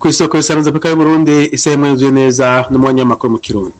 kw'isoko risanzwe Afrika y'u Burundi isehemwe yuzuye neza n'umwanya w'amakuru mu Kirundi.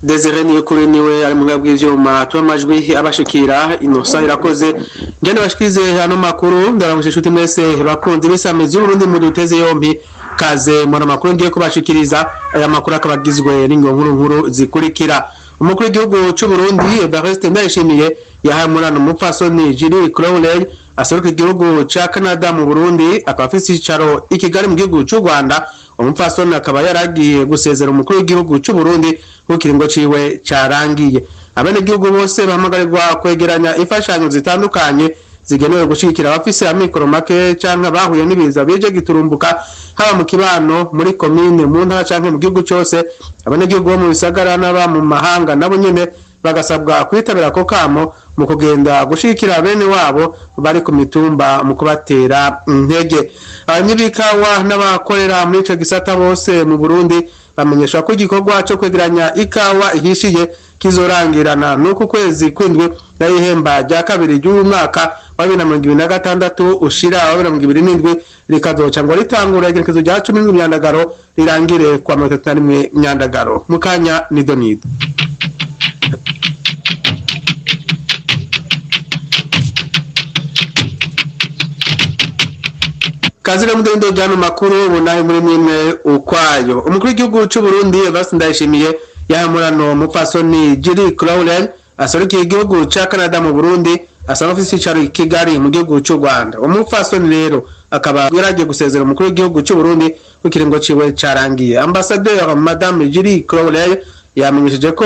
Desire Niyukuri niwe ari mu bw'ivyuma twamajwi abashikira Innocent irakoze ngene bashikize hano makuru ndaramuje inshuti mwese bakunze bisamizi y'Uburundi mu duteze yompi kaze mu makuru ngiye kubashikiriza aya makuru akabagizwe nkuru zikurikira. Umukuru w'igihugu cy'u Burundi Evariste Ndayishimiye yahamurana umupfasoni Julie Crowley aseruka igihugu ca Canada mu Burundi akaba afise icaro i Kigali mu gihugu cy'u Rwanda. Umupfasoni akaba yaragiye gusezera umukuru w'igihugu cy'u Burundi kukiringo ciwe carangiye. Abene gihugu bose bahamagarirwa kwegeranya imfashanyo zitandukanye zigenewe gushikira abafise amikoro make canke bahuye n'ibiza bije giturumbuka haba mu kibano muri commune mu ntara canke mu gihugu cyose. Abene gihugu bo mu bisagara n'aba mu mahanga nabo nyene bagasabwa kwitabira ko kamo mu kugenda gushikira bene wabo bari ku mitumba mu kubatera intege. Abanyibikawa n'abakorera muri ico gisata bose mu Burundi bamenyesha ko igikorwa cyo kwegeranya ikawa ihishiye kizorangirana nuko kwezi kwindwi n'ihemba rya kabiri ry'umwaka wa 2026 ushira wa 2027 rikazoca ngo ritangura igerekezo rya 10 Myandagaro rirangire kwa 31 Myandagaro. Mukanya ni Donido. Kazira mudendo jano makuru bunaye muri mimwe ukwayo. Umukuru w'igihugu cy'u Burundi Evariste Ndayishimiye yahamurano mupfasoni Julie Crowley aserukiye igihugu ca Canada mu Burundi asaba afise icaro i Kigali mu gihugu cy'u Rwanda. Umupfasoni rero akaba yaragiye gusezera umukuru w'igihugu cy'u Burundi kukiringo ciwe carangiye. Ambassadeur Madame Julie Crowley yamenyesheje ko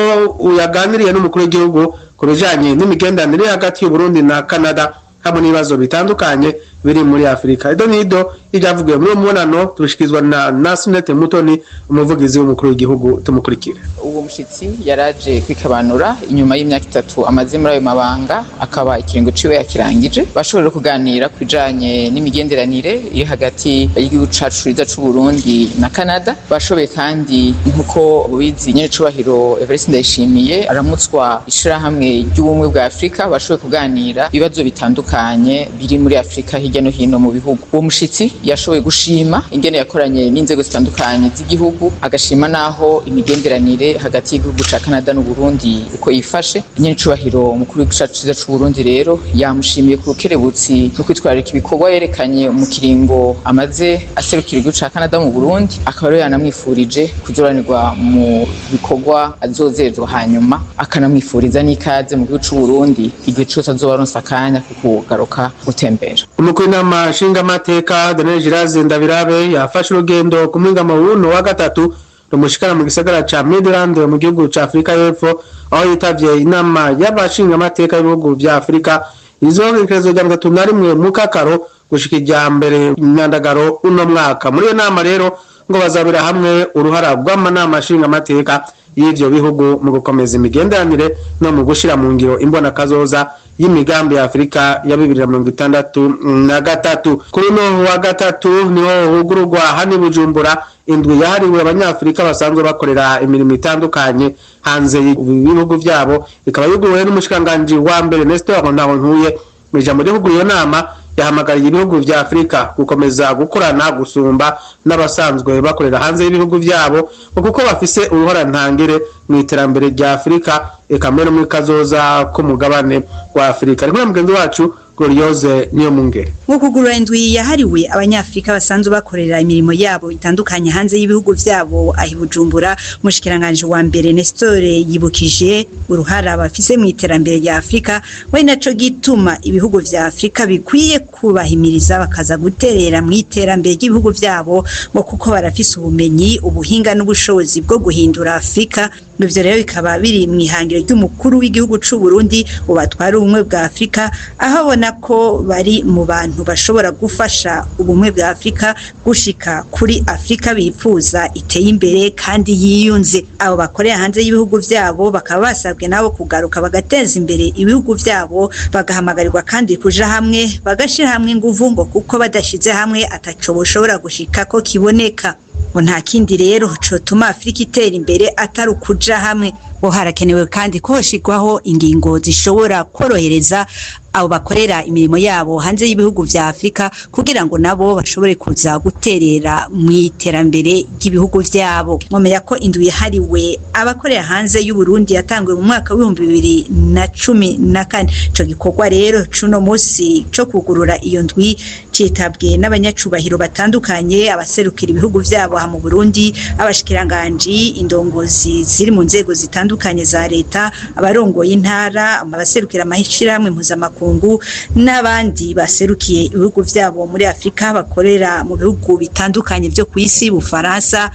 yaganiriye n'umukuru w'igihugu ku bijanye n'imigenderanire hagati y'u Burundi na Canada hamwe n'ibibazo bitandukanye biri muri Afrika. Idonido ijyavugiye muri mubonano tubishikizwa na Nasunete Mutoni umuvugizi w'umukuru w'igihugu tumukurikira. Uwo mushitsi yaraje kwikabanura inyuma y'imyaka 3 amaze muri ayo mabanga akaba ikiringo ciwe yakirangije bashobora kuganira kujanye n'imigenderanire iri hagati y'igihugu cacu cy'u Burundi na Canada. Bashoboye kandi nkuko bizi nyene cubahiro Evariste Ndayishimiye aramutswa ishirahamwe ry'ubumwe bwa Afrika bashoboye kuganira ibibazo bitandukanye biri muri Afrika hirya no hino mu bihugu. Uwo mushitsi yashoboye gushima ingene yakoranye n'inzego zitandukanye z'igihugu agashima naho imigenderanire hagati y'igihugu ca Canada n'u Burundi uko yifashe. Nyene cubahiro umukuru w'igihugu cy'u Burundi rero yamushimiye ku rukerebutsi no kwitwararika ibikorwa yerekanye mu kiringo amaze aserukira igihugu ca Canada mu Burundi. Akaba rero yanamwifurije kuzoranirwa mu bikorwa azozezwa hanyuma akanamwifuriza n'ikaze mu gihugu cy'u Burundi igihe cyose azobaronsa akanya kugaruka gutembera. Umukuru w'inama nshingamateka Daniel Giraze Ndabirabe yafashe urugendo ku mwingamo w'uno wa gatatu rumushikana mu gisagara ca Midland mu gihugu ca Afrika y'Epfo aho yitavye inama y'abashingamateka y'ibihugu vya Afrika izogerekezo rya 31 mu Kakaro gushikira mbere Myandagaro uno mwaka. Muri iyo nama rero ngo bazabira hamwe uruhara rw'amanama nshingamateka y'ivyo bihugu mu gukomeza imigenderanire no mu gushira mu ngiro imbona kazoza y'imigambi ya Afrika ya 2063. Kuri no wa gatatu niho hugururwa hani Bujumbura indwi yahariwe abanyafrika basanzwe bakorera imirimo itandukanye hanze y'ibihugu vyabo. Ikaba yuguruwe n'umushikanganje wa mbere Nestor Ntawontuye mu ijambo ryo kugura iyo nama yahamagariye ibihugu vya Afrika gukomeza gukorana gusumba n'abasanzwe bakorera hanze y'ibihugu vyabo kuko bafise uruhara ntangire mu iterambere rya Afrika ekamwe mu kazoza ko mugabane wa Afrika. Rero mugenzi wacu Gloriose niyo mungere. Nk'ukugura indwi yahariwe abanyafrika basanzwe bakorera imirimo yabo itandukanye hanze y'ibihugu vyabo ahi Bujumbura, mushikiranganje wa mbere Nestor yibukije uruhara bafise mu iterambere rya Afrika, we naco gituma ibihugu vya Afrika bikwiye kubahimiriza bakaza guterera mu iterambere ry'ibihugu vyabo ngo kuko barafise ubumenyi, ubuhinga n'ubushobozi bwo guhindura Afrika. Nivyo rero bikaba biri mu ihangiro ry'umukuru w'igihugu cy'u Burundi ubatwara ubumwe bwa Afrika aho abona babona ko bari mu bantu bashobora gufasha ubumwe bwa Afrika gushika kuri Afrika bifuza iteye imbere kandi yiyunze. Abo bakorera hanze y'ibihugu vyabo bakaba basabwe nabo kugaruka bagateza imbere ibihugu vyabo, bagahamagarirwa kandi kuja hamwe bagashira hamwe inguvu ngo kuko badashize hamwe ataco boshobora gushika ko kiboneka. Ngo nta kindi rero cotuma Afrika itera imbere atari ukuja hamwe. Ngo harakenewe kandi ko hoshigwaho ingingo zishobora korohereza abo bakorera imirimo yabo hanze y'ibihugu vya Afrika kugira ngo nabo bashobore kuza guterera mu iterambere ry'ibihugu vyabo. Mwomenya ko indwi yahariwe abakorera hanze y'u Burundi yatanguye mu mwaka wa 2014. Ico gikorwa rero cuno musi co kugurura iyo ndwi citabwe n'abanyacubahiro batandukanye, abaserukira ibihugu vyabo ha mu Burundi, abashikiranganji, indongozi ziri mu nzego zitandukanye za leta, abarongoye intara, abaserukira amahishirahamwe mpuzamakungu n'abandi baserukiye ibihugu vyabo muri Afrika bakorera mu bihugu bitandukanye vyo kw'isi, Bufaransa,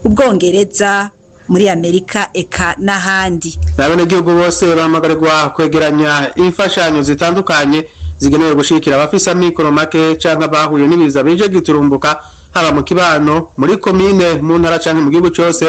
Ubwongereza, muri Amerika eka n'ahandi. Abenegihugu bose bahamagarirwa kwegeranya imfashanyo zitandukanye zigenewe gushikira abafise amikoro make canke abahuye n'ibiza bije giturumbuka, haba mu kibano, muri komine, mu ntara canke mu gihugu cose.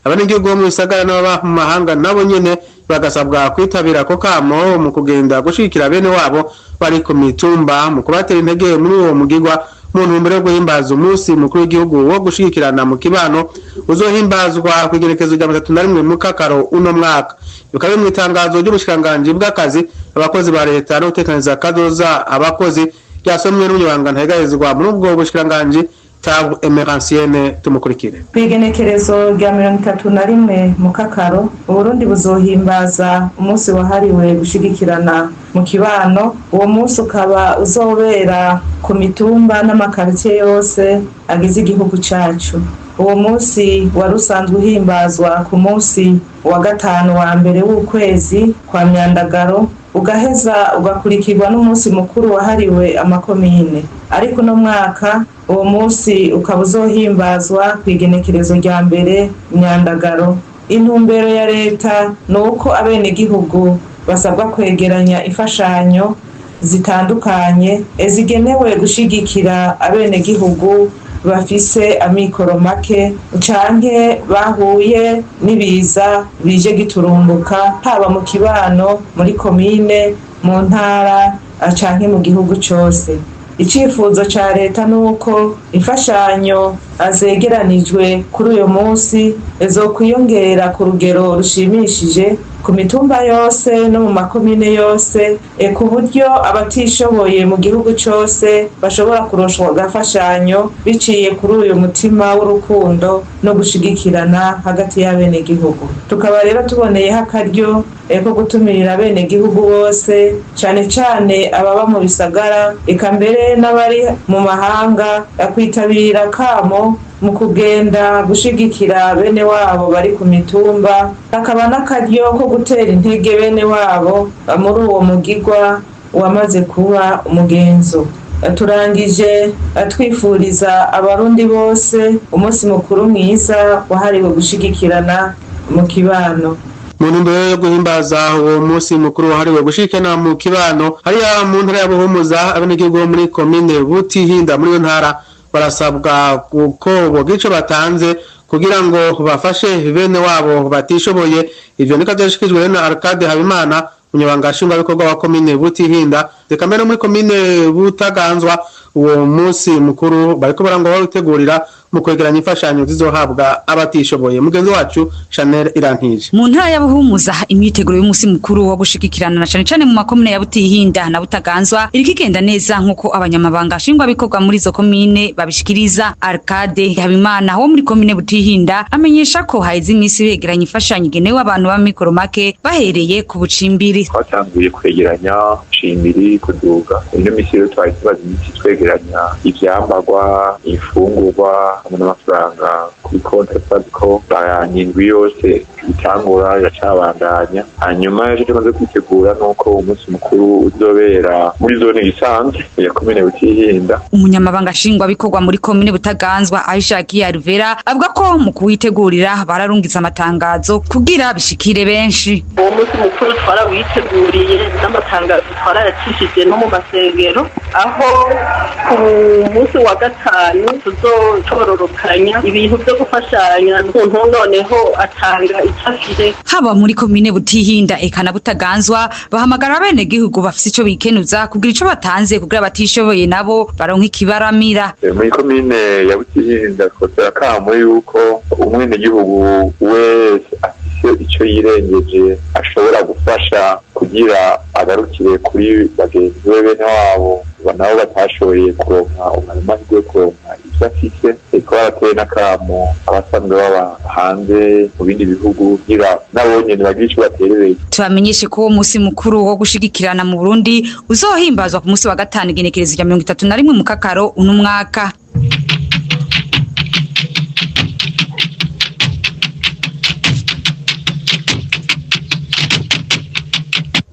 Abanyagihugu bo mu bisagara n'aba mu mahanga nabo nyene bagasabwa kwitabira ko kamo mu kugenda gushikira bene wabo bari ku mitumba mu kubatera intege muri uwo mugigwa mu ntumbero yo guhimbaza umunsi mukuru w'igihugu wo gushikirana mu kibano uzohimbazwa kw'igerekezo rya 31 mu kakaro uno mwaka. Bikaba mu itangazo ry'ubushikanganje bw'akazi abakozi ba leta no gutekaniza kazoza abakozi ryasomwe n'umunyabanga ntayegahezwa muri ubwo bushikanganje Tabu Emeransiene. Tumukurikire. Kwigenekerezo rya 31 mu kakaro Uburundi buzohimbaza umunsi wahariwe gushigikirana mu kibano. Uwo munsi ukaba uzobera ku mitumba n'amakaritiye yose agize igihugu cacu. Uwo munsi wari usanzwe uhimbazwa ku munsi wa gatanu wa mbere w'ukwezi kwa Myandagaro, ugaheza ugakurikirwa n'umunsi mukuru wahariwe amakomine. Ariko no mwaka uwo munsi ukaba uzohimbazwa kw'igenekerezo rya mbere Myandagaro. Intumbero ya leta nuko abenegihugu basabwa kwegeranya imfashanyo zitandukanye zigenewe gushigikira abenegihugu bafise amikoro make canke bahuye n'ibiza bije giturumbuka, haba mu kibano, muri komine, mu ntara canke mu gihugu cose. Icifuzo ca leta nuko imfashanyo azegeranijwe kuri uyo munsi ezokwiyongera ku rugero rushimishije ku mitumba yose no mu makomine yose, ku buryo abatishoboye mu gihugu cose bashobora kuroshwa agafashanyo biciye kuri uyu mutima w'urukundo no gushigikirana hagati y'abenegihugu. Tukaba rero tuboneyeho akaryo ko gutumirira abenegihugu bose, cane cane ababa mu bisagara eka mbere n'abari mu mahanga, kwitabira kamo mu kugenda gushigikira bene wabo bari ku mitumba. Hakaba n'akaryo ko gutera intege bene wabo muri uwo mugigwa wamaze kuba umugenzo. Turangije twifuriza abarundi bose umunsi mukuru mwiza wahariwe gushigikirana mu kibano. Mu ntumbero yo guhimbaza uwo munsi mukuru wahariwe gushikana mu kibano, hariya mu ntara ya Buhumuza abenegihugu bo muri komine Butihinda muri yo ntara barasabwa ko bogico batanze kugira ngo bafashe bene wabo batishoboye. Ivyo nika vyashikijwe na Arcade Habimana, umunyabanga nshingwabikorwa wa komine Butihinda. Reka mbere muri komine Butaganzwa uwo munsi mukuru bariko barangwa bawitegurira mu kwegeranya imfashanyo zizohabwa abatishoboye. Mugenzi wacu Chanel Irantije. Mu ntara ya Buhumuza imyiteguro y'umunsi mukuru wo gushigikirana na cane mu makomine ya Butihinda na Butaganzwa iriko igenda neza nkuko abanyamabanga nshingwabikorwa muri zo komine babishikiriza. Arcade Habimana wo muri komine Butihinda amenyesha ko haize imisi begeranya imfashanyo igenewe abantu b'amikoro make bahereye ku bucimbiri. Twatanguye kwegeranya cimbiri kuduga. Iyo misi rero twari tubaza imisi twegeranya ivyambagwa, ifungurwa hamwe n'amafaranga kuri konti. Twazi ko indwi yose itangura iracabandanya. Hanyuma ejo tumaze kwitegura nuko umunsi mukuru uzobera muri zone isanzwe ya komine Butihinda. Umunyamabanga nshingwabikorwa muri komine Butaganzwa Aishakiye Alvera avuga ko mu kuwitegurira bararungiza amatangazo kugira bishikire benshi. Uwo munsi mukuru twarawiteguriye n'amatangazo twarayacishije no mu masengero aho ku munsi wa gatanu tuzotororokanya ibintu byo gufashanya n'umuntu noneho atanga icafire. Haba muri komine Butihinda eka na Butaganzwa bahamagara bene gihugu bafise ico bikenuza kugira ico batanze kugira batishoboye nabo baronka ikibaramira. Muri komine ya Butihinda twotera kamo yuko umwene gihugu wese afise ico yirengeje ashobora gufasha kugira agarukire kuri bagenzi be bene wabo nabo batashoboye kuronka amahirwe yo kuronka ivyo afise, ariko barateye n'akamo abasanzwe baba hanze mu bindi bihugu kugira nabo nyene bagire ico baterereye. Tubamenyeshe ko uwo musi mukuru wo gushigikirana mu Burundi uzohimbazwa ku musi wa gatanu igenekerezo rya 31 mu Kakaro uno mwaka.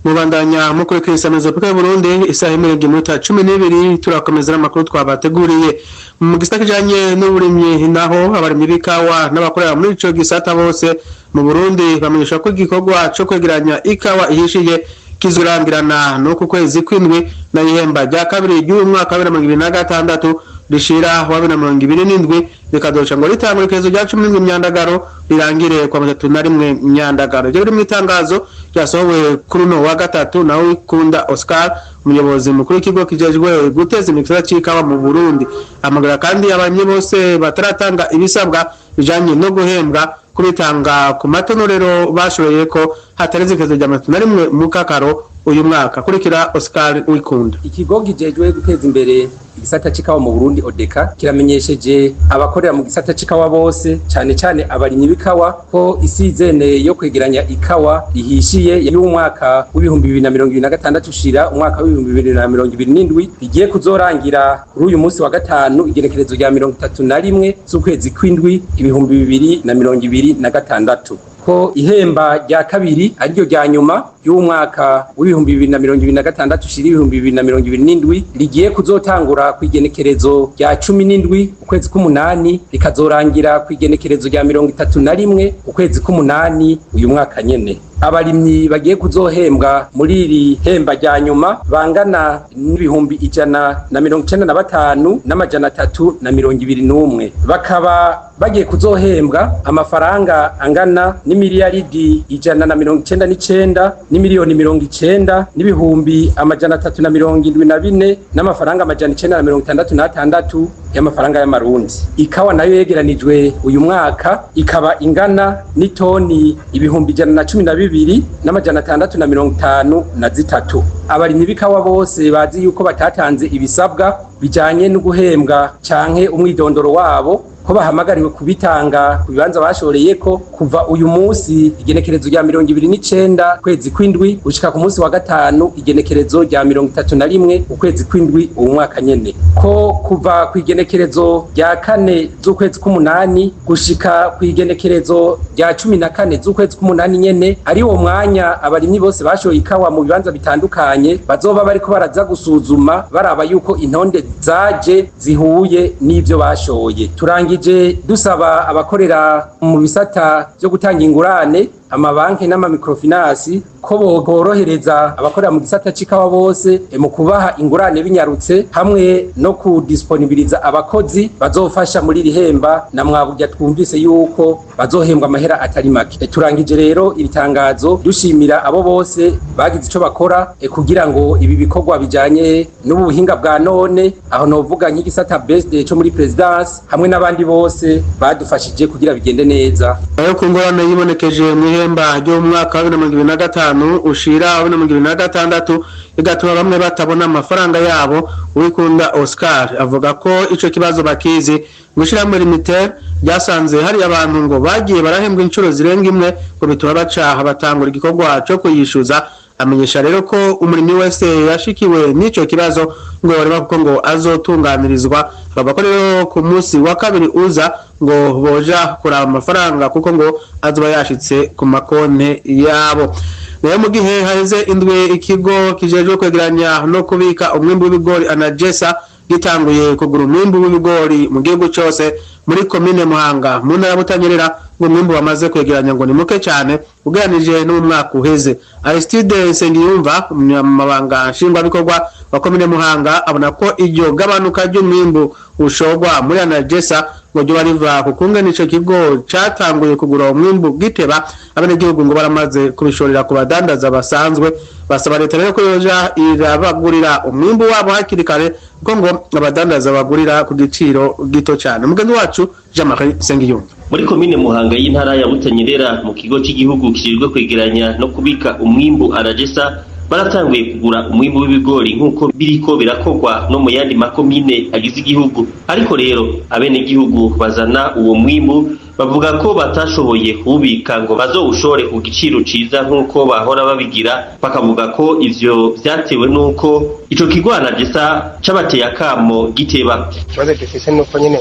Mubandanya mukuru kw'isamizo paka Burundi isaha 12:12 turakomeza n'amakuru twabateguriye mu gisata kijanye n'uburimyi naho abarimyi b'ikawa n'abakorera muri ico gisata bose mu Burundi bamenyesha ko igikorwa cyo kwegeranya ikawa ihishiye kizurangirana no ku kwezi kw'indwi na ihemba rya kabiri y'uyu mwaka wa 2026 rishira wa 2027 bikadoca ngo ritangure kezo rya 17 myandagaro rirangire kwa 31 myandagaro. Ryo mu itangazo ryasohowe kuri no wa gatatu naho Ikunda Oscar umuyobozi mukuru w'ikigo kijejwe guteza imikira c'ikawa mu Burundi amagara kandi abanye bose bataratanga ibisabwa bijanye no guhembwa kubitanga ku matonorero bashoboye ko hatareze kezo rya 31 mu Kakaro uyu mwaka. Kurikira Oscar Wikunda. Ikigo kijejwe guteza imbere igisata c'ikawa mu Burundi ODECA kiramenyesheje abakorera mu gisata c'ikawa bose cyane cyane abarimyi b'ikawa ko isizene yo kwegeranya ikawa ihishiye y'umwaka w'2026 ushira umwaka w'2027 igiye kuzorangira kuri uyu munsi wa gatanu igenekerezo rya 31 z'ukwezi kw'indwi 2026 ko ihemba rya kabiri ariryo rya nyuma y'umwaka w'2026 ushira 2027 rigiye kuzotangura kwigenekerezo rya 17 ukwezi k'umunani rikazorangira kwigenekerezo rya 31 ukwezi k'umunani uyu mwaka nyene. Abarimyi bagiye kuzohembwa muri iri hemba rya nyuma bangana n'ibihumbi 195 n'amajana 321 bakaba bagiye kuzohembwa amafaranga angana n'imiliyaridi 199 n'imiliyoni 90 n'ibihumbi amajana 374 n'amafaranga amajana 966 y'amafaranga y'amarundi. Ikawa nayo yegeranijwe uyu mwaka ikaba ingana n'itoni ibihumbi 112 n'amajana 653. Abarimyi b'ikawa bose bazi yuko batatanze ibisabwa bijanye no guhembwa canke umwidondoro wabo ko bahamagariwe kubitanga ku bibanza bashoreye ko kuva uyu munsi igenekerezo rya 29 kwezi kw'indwi gushika ku munsi wa gatanu igenekerezo rya 31 ukwezi kw'indwi uyu mwaka nyene, ko kuva ku igenekerezo rya 4 z'ukwezi k'umunani gushika ku igenekerezo rya 14 z'ukwezi k'umunani nyene ari wo mwanya abarimyi bose bashoye ikawa mu bibanza bitandukanye bazoba bariko baraza gusuzuma baraba yuko intonde zaje zihuye n'ivyo bashoye. Turangije dusaba abakorera mu bisata byo gutanga ingurane amabanki n'amamikrofinansi ko borohereza abakorera mu gisata c'ikawa bose mu kubaha ingurane binyarutse hamwe no kudisponibiliza abakozi bazofasha muri rihemba na mwaburya twumvise yuko bazohembwa amahera atari make. Turangije rero iri tangazo dushimira abo bose bagize ico bakora kugira ngo ibi bikorwa bijanye n'ubuhinga bwa none aho novuga nk'igisata BSD cyo muri presidence hamwe n'abandi bose badufashije kugira bigende neza. Ayo kungorana yibonekeje mu ihemba ryo mu mwaka wa 2025 ushira wa 2026 igatuma bamwe batabona amafaranga yabo. Uwikunda Oscar avuga ko ico kibazo bakizi gushira muri limiter byasanze hari abantu ngo bagiye barahembwa inshuro zirenga imwe ngo bituma bacaha batangura igikorwa cyo kuyishuza. Amenyesha rero ko umurimi wese yashikiwe n'ico kibazo ngo bareba kuko ngo azotunganirizwa. Baba ko rero ku munsi wa kabiri uza ngo boja kuraba amafaranga kuko ngo azoba yashitse ku makonte yabo. Nayo mu gihe haheze indwi ikigo kijejwe kwegeranya no kubika umwimbu w'ibigori Anagesa gitanguye kugura umwimbu w'ibigori mu gihugu cyose muri komine Muhanga mu ntara Butanyerera ngo umwimbu wamaze kwegeranya ngo ni muke cyane ugereranije no mu mwaka uheze. Aristide Nsengiyumva umunyamabanga nshingwabikorwa wa komine Muhanga abona ko iryo gabanuka ry'umwimbu ushogwa muri Anagesa ngo ryo bariva ku kungene ico kigo catanguye kugura umwimbu giteba abenegihugu ngo baramaze kubishorera ku badandaza basanzwe. Basaba leta rero ko yoja irabagurira umwimbu wabo hakiri kare kuko ngo abadandaza bagurira ku giciro gito cyane. Umugenzi wacu Jean-Marie Nsengiyumva muri komine Muhanga y'intara ya Butanyerera mu kigo cy'igihugu kijejwe kwegeranya no kubika umwimbu Anagesa baratanguye kugura umwimbu w'ibigori nk'uko biriko birakogwa no mu yandi makomine agize igihugu. Ariko rero abenegihugu bazana uwo mwimbu bavuga ko batashoboye kubika ngo bazowushore ku giciro ciza nk'uko bahora babigira, bakavuga ko ivyo vyatewe n'uko ico kigo Anagesa cabateye akamo giteba. Ikibazo dufise nuko nyene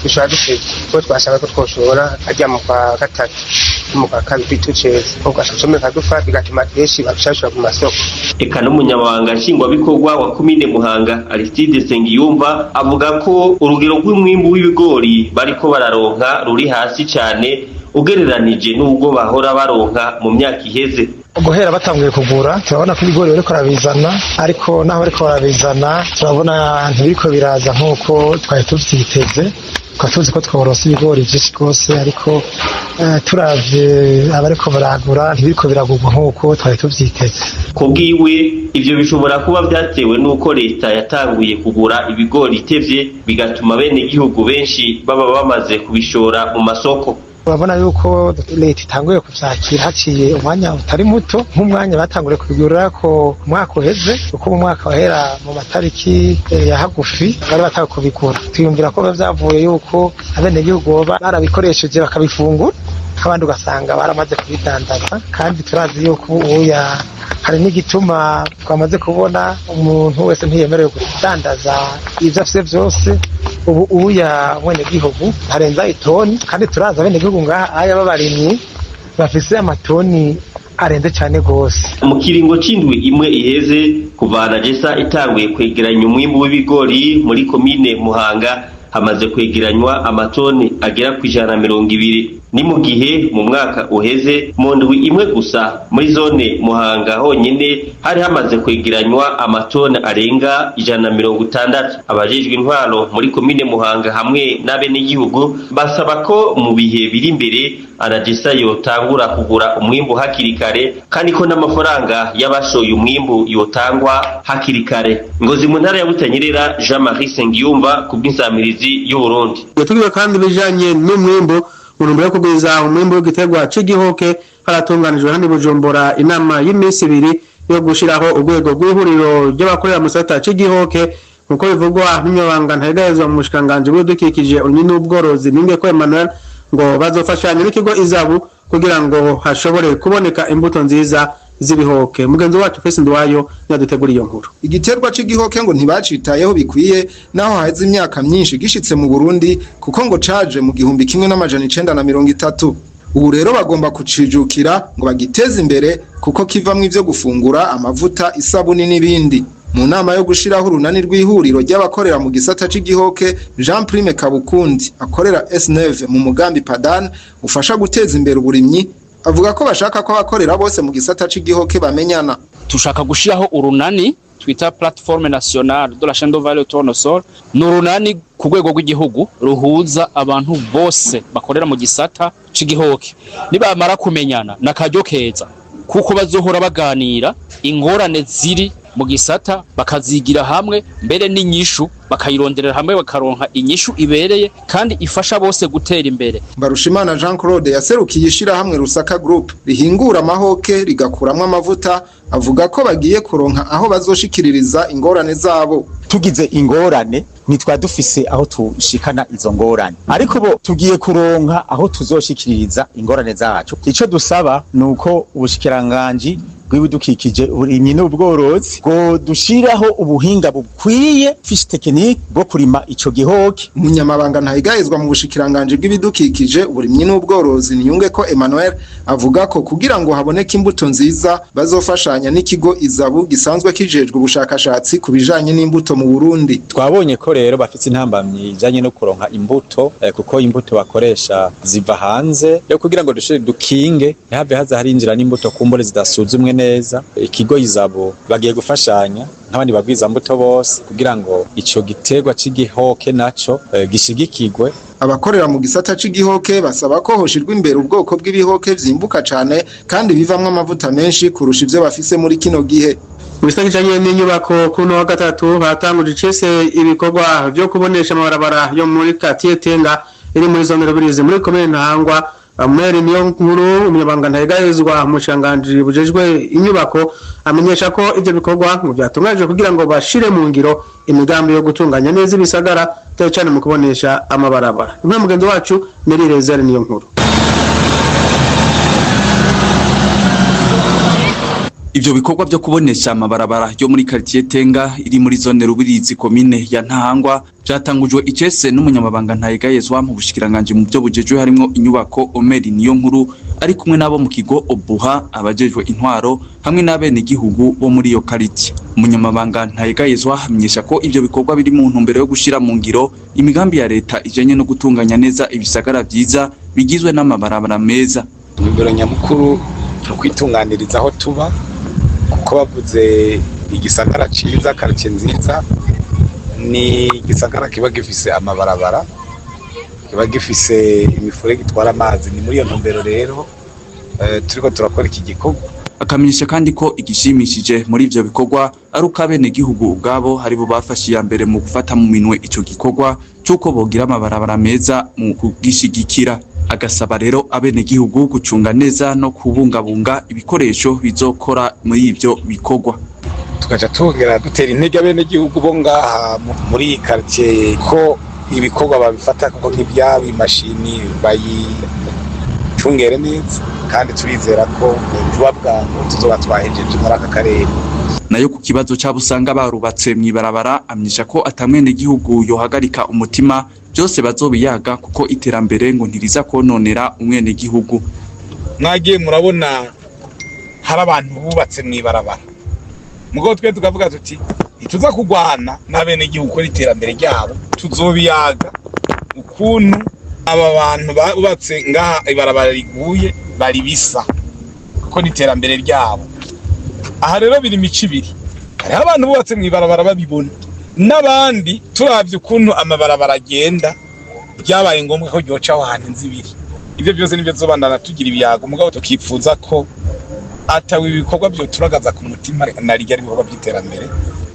dushobora dufise ko twashaka ko twoshobora ajya mu kwa gatatu mu kwa kabiri tuceze ubwo ashomeka dufa bigatuma kenshi babishashura ku masoko. Eka n'umunyamabanga nshingwabikorwa wa komine Muhanga Aristide Nsengiyumva avuga ko urugero rw'umwimbu w'ibigori bariko bararonka ruri hasi cyane ugereranije n'ubwo bahora baronka mu myaka iheze. Guhera batanguye kugura turabona ko ibigori bariko barabizana, ariko naho bariko barabizana turabona ntibiriko biraza nk'uko twari tuvyiteze. Tuzi ko tworose ibigori byinshi rwose, ariko turavye abariko baragura ntibiriko biragurwa nk'uko twari tuvyiteze. Kubwiwe ivyo bishobora kuba vyatewe n'uko leta yatanguye kugura ibigori itevye bigatuma bene igihugu benshi baba bamaze kubishora mu masoko. Urabona yuko leta itanguye kuvyakira haciye umwanya utari muto, nk'umwanya batanguriye kubigurira ko umwaka uheze, uko mu mwaka wahera mu matariki ya hagufi bari bataye kubigura. Twiyumvira ko bavyavuye yuko abenegihugu barabikoresheje bakabifungura, abandi ugasanga baramaze kubidandaza, kandi turazi yuko uya hari n'igituma twamaze kubona umuntu wese ntiyemerewe kudandaza ivyo afise vyose. Ubu uya mwene gihugu harenza itoni, kandi turaza bene gihugu ngaha aya babarimyi bafise amatoni arenze cyane gose. Mu kiringo c'indwi imwe iheze kuva Anagesa itanguye kwegeranya umwimbu w'ibigori muri komine Muhanga hamaze kwegeranywa amatoni agera ku 120. Ni mu gihe mu mwaka uheze mu ndwi imwe gusa muri zone Muhanga honyine hari hamaze kwegeranywa amatoni arenga 160. Abajejwe intwaro muri komine Muhanga hamwe n'abenegihugu basaba ko mu bihe biri imbere Anagesa yotangura kugura umwimbu hakiri kare, kandi ko n'amafaranga y'abashoye umwimbu yotangwa hakiri kare. Ngozi mu ntara ya Butanyerera, Jean-Marie Nsengiyumva ku bw'insamirizi y'u Burundi. Yatugiwe kandi bijanye n'umwimbu mu ntumbero yo kugwiza umwimbu w'igiterwa c'igihoke haratunganijwe hano i Bujumbura inama y'imisi 2 yo gushiraho urwego rw'ihuriro ry'abakorera mu gisata c'igihoke nkuko bivugwa n'umunyamabanga ntahegerezwa mu mushikiranganji w'ibidukikije uburimyi n'ubworozi Ningeko Emmanuel ngo bazofashanya n'ikigo Izabu kugira ngo hashobore kuboneka imbuto nziza z'ibihoke. Mugenzi wacu Fesi Ndwayo yaduteguriye iyo nkuru. Igiterwa c'igihoke ngo ntibacitayeho bikwiye naho haheze imyaka myinshi gishitse mu Burundi, kuko ngo caje mu 1930. Ubu rero bagomba kucijukira ngo bagiteze imbere kuko kivamwe ivyo gufungura, amavuta, isabuni n'ibindi. Mu nama yo gushiraho urunani rw'ihuriro ry'abakorera mu gisata c'igihoke, Jean Prime Kabukundi akorera S9 mu mugambi Padan ufasha guteza imbere uburimyi, avuga ko bashaka ko abakorera bose mu gisata c'igihoke bamenyana. Tushaka gushiraho urunani twita Plateforme Nationale de la Chaîne de Valeur Tournesol, n'urunani ku rwego rw'igihugu ruhuza abantu bose bakorera mu gisata c'igihoke. Nibamara kumenyana nakaryo keza kuko bazohora baganira ingorane ziri mu gisata bakazigira hamwe, mbere n'inyishu bakayironderera hamwe bakaronka inyishu ibereye kandi ifasha bose gutera imbere. Barushimana Jean Claude yaserukiye ishira hamwe Rusaka Group rihingura amahoke rigakuramwe amavuta, avuga ko bagiye kuronka aho bazoshikiririza ingorane zabo. Tugize ingorane nitwa dufise aho tushikana izo ngorane, ariko bo tugiye kuronka aho tuzoshikiririza ingorane zacu. Ico dusaba nuko ubushikiranganje rw'ibidukikije uburimyi n'ubworozi ngo dushiraho ubuhinga bukwiye fish technique bwo kurima ico gihoke. Umunyamabanga ntayigayezwa mu bushikiranganje bw'ibidukikije uburimyi n'ubworozi Niyunge ko Emmanuel avuga ko kugira ngo haboneke imbuto nziza bazofashanya n'ikigo Izabu gisanzwe kijejwe ubushakashatsi ku bijanye n'imbuto mu Burundi. Twabonye ko rero bafite intambamyi ijanye no kuronka imbuto kuko imbuto bakoresha ziva hanze yo kugira ngo dukinge ntihave haza harinjira n'imbuto kumbure zidasuzumwe neza. Ikigo Izabu bagiye gufashanya n'abandi bagwiza mbuto bose kugira ngo ico giterwa c'igihoke naco gishigikirwe. Abakorera mu gisata c'igihoke basaba ko hoshirwa imbere ubwoko bw'ibihoke vyimbuka cane kandi bivamwe amavuta menshi kurusha ivyo bafise muri kino gihe. Mwisangijanye n'inyubako kuno wa gatatu hatanguje icese ibikorwa byo kubonesha amabarabara yo muri quartier Tenga iri muri zone Rubirizi muri commune Ntahangwa. Amere niyo nkuru umunyabanga ntayigayezwa mu shanganje bujejwe inyubako amenyesha ko ivyo bikorwa mu byatungaje kugira ngo bashire mu ngiro imigambi yo gutunganya neza ibisagara cyane mu kubonesha amabarabara. Imwe mugenzi wacu Nerirezere niyo nkuru. Ivyo bikorwa byo kubonesha amabarabara yo muri quartier Tenga iri muri zone Rubirizi commune ya Ntahangwa byatangujwe icese n'umunyamabanga ntayigayezwa mu bushikiranganje mu byo bujejwe harimo inyubako Omeri niyo nkuru ari kumwe nabo mu kigo Obuha abajejwe intwaro hamwe n'abene gihugu bo muri iyo quartier. Umunyamabanga ntayigayezwa hamenyesha ko ivyo bikorwa biri mu ntumbero yo gushira mu ngiro imigambi ya leta ijanye no gutunganya neza ibisagara vyiza bigizwe n'amabarabara meza. Imbere nyamukuru no kwitunganiriza aho tuba kuko bavuze igisagara ciza quartier nziza ni igisagara kiba gifise amabarabara kiba gifise imifurege itwara amazi. Ni muri iyo ntumbero rero turiko turakora iki gikorwa. Akamenyesha kandi ko igishimishije muri ivyo bikorwa ari uko abene gihugu ubwabo hari bo bafashiye mbere mu gufata mu minwe ico gikorwa cyuko bogira amabarabara meza mu kugishigikira. Agasaba rero abene gihugu gucunga neza no kubungabunga ibikoresho bizokora muri ivyo bikorwa. Tukaja tugera dutera intege abene gihugu bo ngaha muri iyi quartier ko ibikorwa babifata kuko nk'ibyabo imashini bayicungere neza kandi turizera ko vuba bwangu tuzoba twahejeje muri aka karere. Nayo ku kibazo cyabo usanga barubatse mwibarabara amenyesha ko atamwene gihugu yohagarika umutima byose bazobiyaga kuko iterambere ngo ntiriza kononera umwene gihugu. Mwagiye murabona hari abantu bubatse mwibarabara mugo twe tukavuga tuti ituza kugwana n'abene gihugu ko iterambere ryabo tuzobiyaga ukuntu aba bantu bubatse ngaha ibarabara riguye bari bisa ko n'iterambere ryabo. Aha rero biri mici ibiri, hari abantu bubatse mwibarabara babibona n'abandi turavye ukuntu amabarabara agenda byabaye ngombwa ko ryoca ahantu nzibiri. Ivyo byose nibyo zobandana tugira ibiyago mugabo tukipfuza ko atawe ibikorwa byo turagaza ku mutima narijya ibikorwa by'iterambere.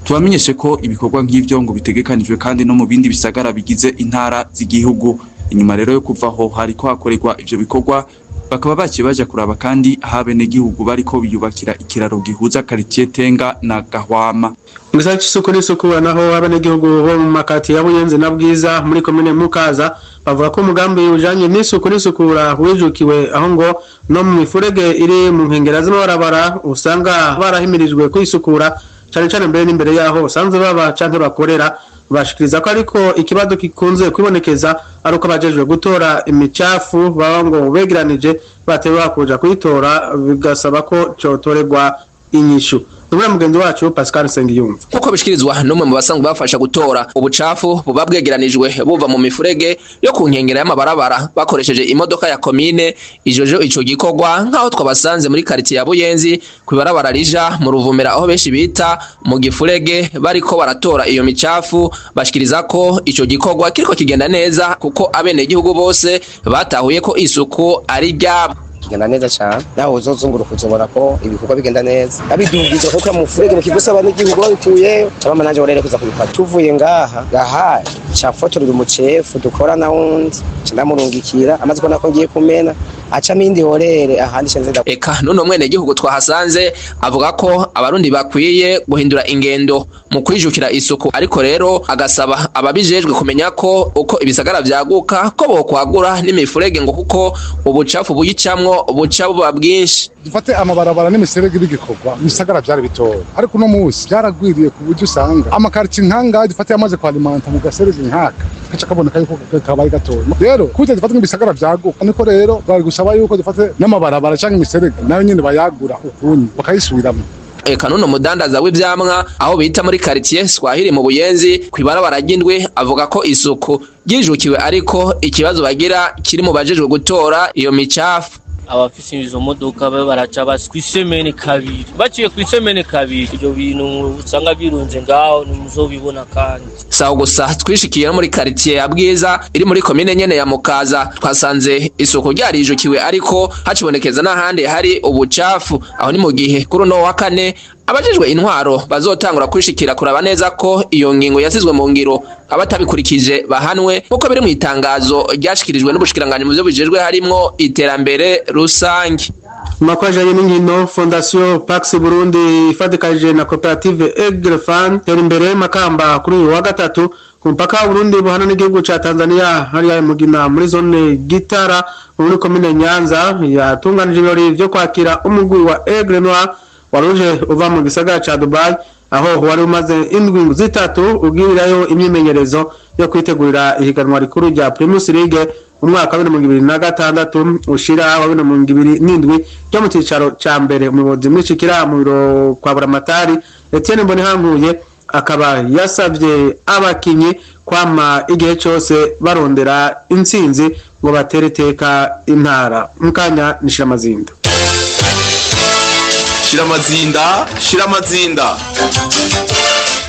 Tubamenyeshe ko ibikorwa nk'ivyo ngo bitegekanijwe kandi no mu bindi bisagara bigize intara z'igihugu. Inyuma rero yo kuvaho hariko hakorerwa ivyo bikorwa bakaba baciye baje kuraba kandi ahabene gihugu bariko biyubakira ikiraro gihuza quartier Tenga na Gahwama. Mugisata c'isuku n'isukura naho abene gihugu bo mu makati ya Buyenzi na Bwiza muri commune Mukaza bavuga ko umugambi ujanye n'isuku n'isukura wijukiwe aho ngo no mu mifurege iri mu nkengera z'amabarabara usanga barahimirijwe kwisukura cyane mbere n'imbere yaho usanzwe baba canke bakorera. Bashikiriza ko ariko ikibazo kikunze kwibonekeza ari uko abajejwe gutora imicafu baba ngo begeranije batewe bakuja kuyitora bigasaba ko cotorerwa inyishu. Numwe mugenzi wacu Pascal Sengiyumva. Kuko bishikirizwa numwe mu basanzwe bafasha gutora ubucafu buba bwegeranijwe buva mu mifurege yo ku nkengera y'amabarabara bakoresheje imodoka ya komine ijojo ico gikorwa nkaho twabasanze muri quartier ya Buyenzi kwibarabara rija mu Ruvumera aho beshi bita mu gifurege bariko baratora iyo micafu. Bashikiriza ko ico gikorwa kiriko kigenda neza kuko abene gihugu bose batahuye ko isuku ari ryabo. Kigenda neza cyane naho uzozunguruka uzobona ko ibikorwa bigenda neza abidugije kuko mu furege mu kigusa abane gihugu bituye cyaba nanje warere kuza kubipata tuvuye ngaha cyafotorera umucefu dukora na wundi cyandamurungikira amaze ko nako ngiye kumena aca mindi horere ahandi shenze da. Eka none mwene gihugu twahasanze avuga ko abarundi bakwiye guhindura ingendo mu kwijukira isuku ariko rero agasaba ababijejwe kumenya ko uko ibisagara vyaguka ko bokwagura n'imifurege ngo kuko ubucafu buyicamwo burimwo buca buba bwinshi. Dufate amabarabara n'imiserege bigikorwa misagara byari bitoya ariko no munsi byaragwiriye ku buryo usanga amakarti nkanga dufate amaze kwalimanta mu gaserege nkaka kaca kaboneka yuko kabaye gatoya. Rero kuje dufate nk'ibisagara byaguka niko rero bari gusaba yuko dufate n'amabarabara cyangwa imiserege nayo nyine bayagura ukunyi bakayisubiramo. Eka nuno mudandaza w'ivyamwa aho bita muri quartier Swahili mu Buyenzi kwibarabara ry'indwi avuga ko isuku ryijukiwe ariko ikibazo bagira kiri mu bajejwe gutora iyo micafu. Abafise izo modoka baraca kwisemene kabiri baciye kwisemene kabiri ibyo bintu usanga birunze ngaho nimuzobibona kandi saho gusa twishikiye muri quartier ya Bwiza iri muri commune nyene ya Mukaza twasanze isuku ryarijukiwe ariko hacibonekeza n'ahandi hari ubucafu aho ni mu gihe kuri no wa kane abajejwe intwaro bazotangura kwishikira kuraba neza ko iyo ngingo yasizwe mu ngiro abatabikurikije bahanwe uko biri mu itangazo ryashikirijwe n'ubushikiranganje mu byo bijejwe harimwo iterambere rusange. Makwaje n'inkino Fondation Pax Burundi ifadikaje na Cooperative Aigle Fan tera imbere Makamba kuri uyu wa gatatu ku mpaka Burundi buhana n'igihugu ca Tanzania hari Mugina muri zone Gitara muri commune Nyanza yatunganije ibirori byo kwakira umugwi wa Aigle Noir waruje uva mu gisagara ca Dubai aho wari umaze indwi zitatu ugirirayo imyimenyerezo yo kwitegurira ihiganwa rikuru rya Primus League umwaka wa 2026 ushira wa 2027 ryo mu cicaro ca mbere umuyobozi mw'icikira mu biro kwa Buramatari Etienne Mbonihanguye akaba yasavye abakinyi kwama igihe cyose barondera intsinzi ngo batere teka intara mukanya nishira mazinda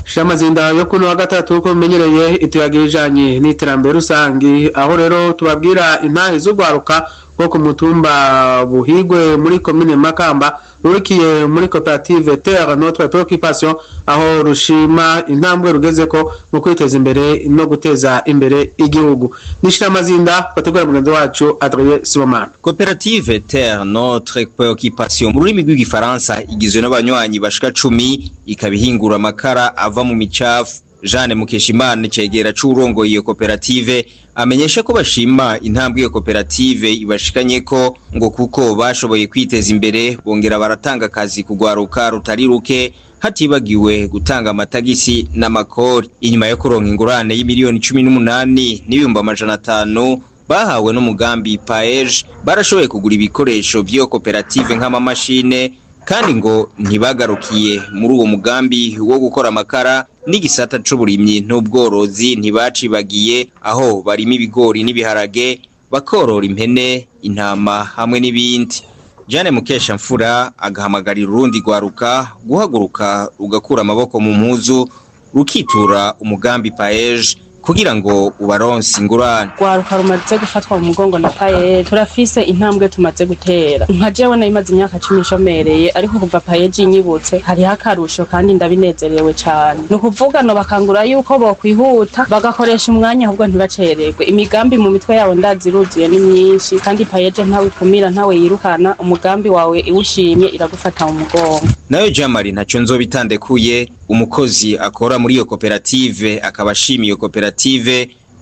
Shamazinda yo kuno wa gatatu ko menyereye ituyagijanye n'iterambere rusangi aho rero tubabwira intahe z'ugwaruka ko ku mutumba Buhigwe muri commune Makamba rurikiye muri cooperative Terre Notre Préoccupation aho rushima intambwe rugeze ko mu kwiteza imbere no guteza imbere igihugu. Nishira mazinda bategura mugenzi wacu Adrien Sibomana. Cooperative Terre Notre Préoccupation muri rurimi rw'igifaransa igizwe n'abanywanyi bashika 10 ikabihingura amakara ava mu micafu. Jeanne Mukeshimana cegera c'urongo iyo cooperative amenyesha ko bashima intambwe iyo cooperative ibashikanye ko ngo kuko bashoboye kwiteza imbere bongera baratanga akazi kugwaruka rutari ruke hatibagiwe gutanga amatagisi n'amakori. Inyuma yo kuronka ingurane y'imiliyoni 18 n'ibihumbi 500 bahawe n'umugambi PAEJ barashoboye kugura ibikoresho by'iyo cooperative nk'amamashine kandi ngo ntibagarukiye muri uwo mugambi wo gukora amakara n'igisata c'uburimyi n'ubworozi ntibacibagiye aho barimo ibigori n'ibiharage bakorora impene intama hamwe n'ibindi. Jeanne Mukesha Mfura agahamagarira urundi gwaruka guhaguruka rugakura amaboko mu mpuzu rukitura umugambi PAEJ kugira ngo ubaronse ingurane. Gwaruka rumaze gufatwa mu mugongo na PAEJ turafise intambwe tumaze gutera. Nka jewe na imaze imyaka 10 shomereye ariko kuva PAEJ inyibutse hari hakarusho kandi ndabinezerewe cyane. No kuvuga no bakangura yuko bokwihuta bagakoresha umwanya ahubwo ntibacererwe. Imigambi mu mitwe yabo ndaziruzuye ni myinshi kandi PAEJ ntawe kumira ntawe yirukana umugambi wawe iwushimye iragufata mu mugongo. Nayo Jamari ntaco nzobitandekuye umukozi akora muri iyo cooperative akabashimiye iyo cooperative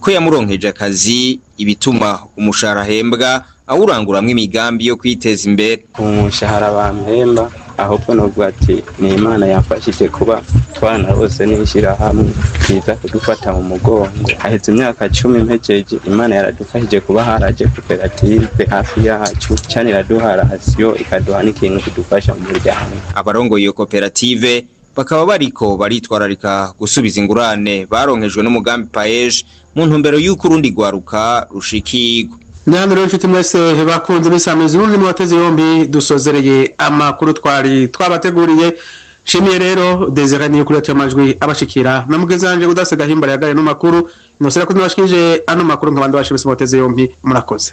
ko yamuronkeje akazi ibituma umushahara hembwa awuranguramwe imigambi yo kwiteza imbere. Umushahara bampemba ahubwo novuga ati ni Imana yafashije kuba twana bose nishira hamwe kiza kudufata mu mugongo. Ahetse imyaka 10 mpejeje Imana yaradufashije kuba haraje cooperative hafi yacu cyane iraduhara hasiyo ikaduha n'ikintu kidufasha mu muryango. Abarongo iyo cooperative bakaba bariko baritwararika gusubiza ingurane baronkejwe n'umugambi PAEJ mu ntumbero y'uko urundi gwaruka rushikirwa. Nyaniro mfite mwese bakunze bisamiza urundi mu bateze yombi dusozereye amakuru twari twabateguriye. Shimiye rero Desire niyo kuri amajwi abashikira na mugezanje kudasega himbara yagaye no makuru nosera ko nabashikije ano makuru nk'abandi bashibise mu bateze yombi murakoze.